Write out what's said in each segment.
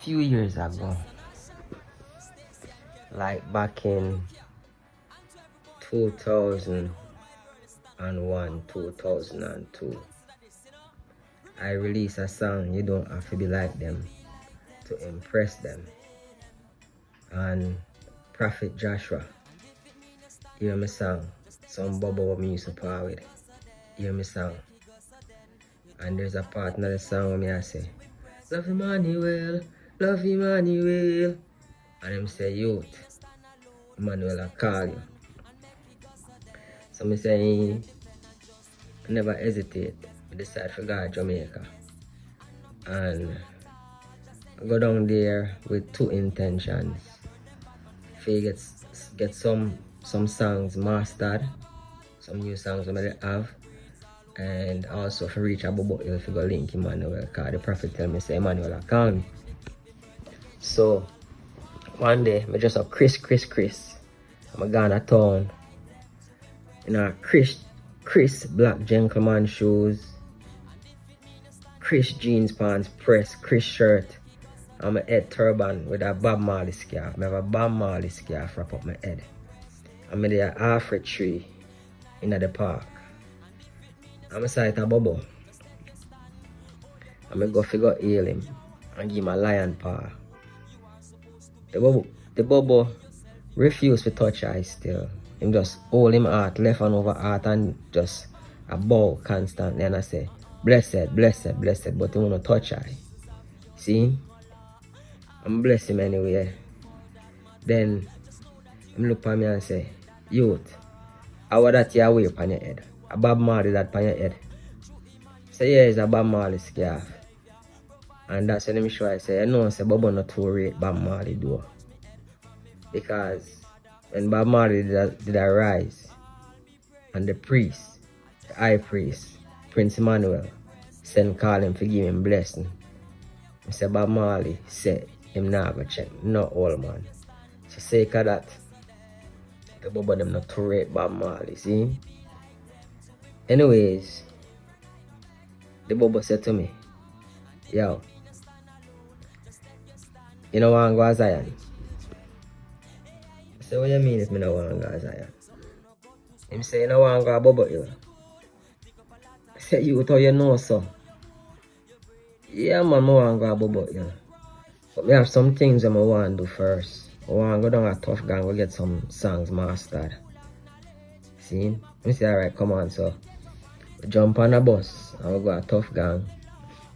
few years ago, like back in 2001, 2002, I released a song, You Don't Have to Be Like Them, to impress them. And Prophet Joshua, hear me song, some Bobo me used to power with, hear me song. And there's a part in the song where me I say, love Emmanuel, love Emmanuel. And him say, youth, Emmanuel I call you. So me say, I never hesitate. I decide to go to Jamaica. And I go down there with two intentions. To get some songs mastered, some new songs I may have, and also for reach a Bobo Hill to go link Emmanuel, because the prophet tell me say Emmanuel I call me. So one day I just a Chris. I'm gone to town in a Chris black gentleman shoes, Chris jeans pants press, Chris shirt, and my head turban with a Bob Marley scarf. I have a Bob Marley scarf wrap up my head. I'm there half a tree in the park. I'm inside a Bobo. I'm go figure heal him and give him a lion paw. The Bobo refused to touch I still. Him just hold him heart, left and over heart, and just a bow constantly. And I say, blessed, but he won't touch I. See? I'm bless him anyway. Then him look at me and say, youth, how would that you wear upon your head? A Bob Marley that upon your head. Say, yeah, it's a Bob Marley scarf. And that's when him show I say, I know, say Bobo not too rate Bob Marley do. Because when Bob Marley did arise, and the priest, the high priest, Prince Emmanuel, send call him to give him blessing. I say Bob Marley said him not go check, no old man. So sake of that, the Bobo them not to rate Bob Marley, see? Anyways, the Bobo said to me, yo, you know want to go to Zion? I said, what you mean if me no want to go to Zion? Him say, you know want to go to Bobo Hill? I said, you how you know so? Yeah man, I want to go to Bobo Hill. But me have some things that I want to do first. I want to go down a tough gang, go get some songs mastered. See? I say, alright, come on, so we jump on a bus and we go a tough gang.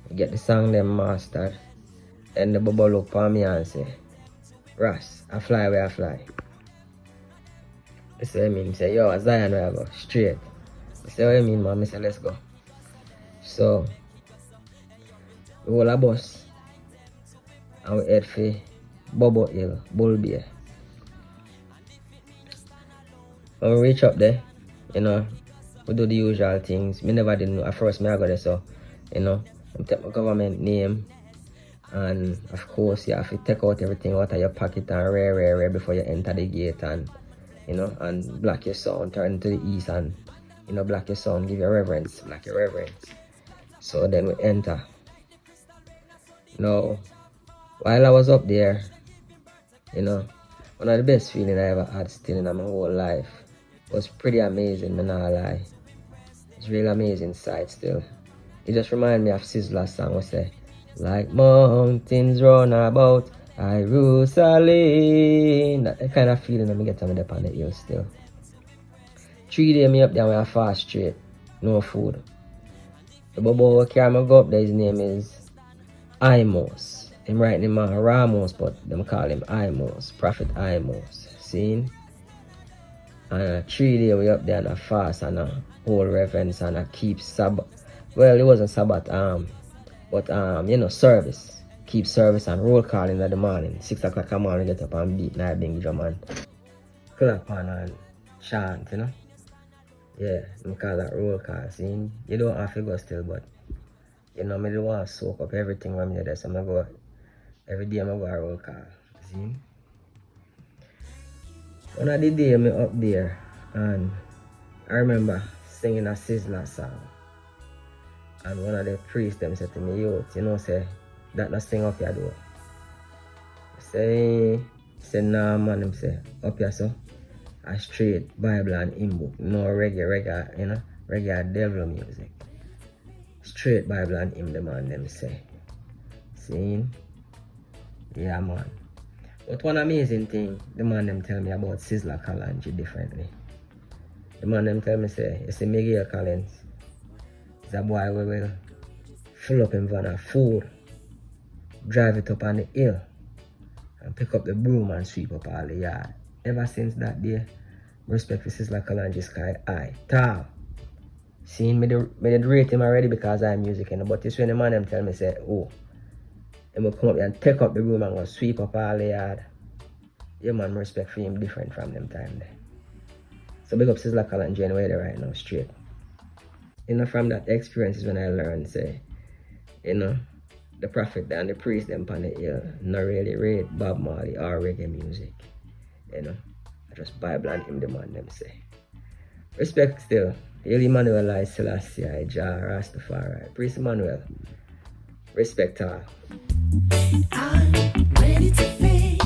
We get the song them mastered. Then the Bobo look for me and say, Ras, I fly where I fly. I say, what you mean? I say, yo, Zion where I go, straight. I say, what you mean, man? I say, let's go. So, we hold a bus and we head for Bobo Hill, Bull Bay. When we reach up there, you know, we do the usual things. Me never did know. At first, I go there, so, you know, I take my government name. And of course, you have to take out everything out of your pocket and rare before you enter the gate, and, you know, and block your sound, turn to the east, and, you know, block your sound, give your reverence, block your reverence. So then we enter. Now, while I was up there, you know, one of the best feelings I ever had still in my whole life. It was pretty amazing, I'm not lie. It's really amazing sight still. It just reminded me of Sizzla's song we say, like mountains run about Jerusalem. That kind of feeling I get on the hill still. 3 days me up there with a fast straight, no food. The Bobo who carry me go up there, his name is Imos. Him write him Ramos, but them call him Imos, Prophet Imos. See? And 3 days we up there and a fast and a whole reverence and a keep Sabbath. Well, it wasn't Sabbath, but you know, service. Keep service and roll call in the morning. 6 o'clock in the morning, get up and beat Nyahbinghi drum and clap on and chant, you know. Yeah, we call that roll call. See, you don't have to go still, but you know, I don't want to soak up everything when I'm there, so I go every day I go a roll call. See? One of the days I'm up there and I remember singing a Sizzla song. And one of the priests them said to me, yo, you know, say, that not sing up your door. Say nah man, them say, up here so, a straight Bible and hymn book, no reggae, you know, reggae devil music. Straight Bible and hymn, the man them say. See? Yeah man. But one amazing thing, the man them tell me about Sizzla Kalonji differently. The man them tell me say, you see Miguel Collins, is a boy who will fill up him van of food, drive it up on the hill, and pick up the broom and sweep up all the yard. Ever since that day, respect for Sizzla Kalonji sky high, tall. See, me did rate him already because I'm music, you know, but this when the man them tell me say, oh, he will come up here and take up the room and go sweep up all the yard. Yeah man, respect for him different from them time there. So big up Sizzla Kalonji and where they right now straight. You know, from that experience is when I learned, say, you know, the prophet and the priest them on the hill not really rate Bob Marley or reggae music. You know, I just Bible and him the man them say. Respect still. Hail Emmanuel Solace, Jah Rastafarian. Prince Emmanuel. Respect all. I'm ready to face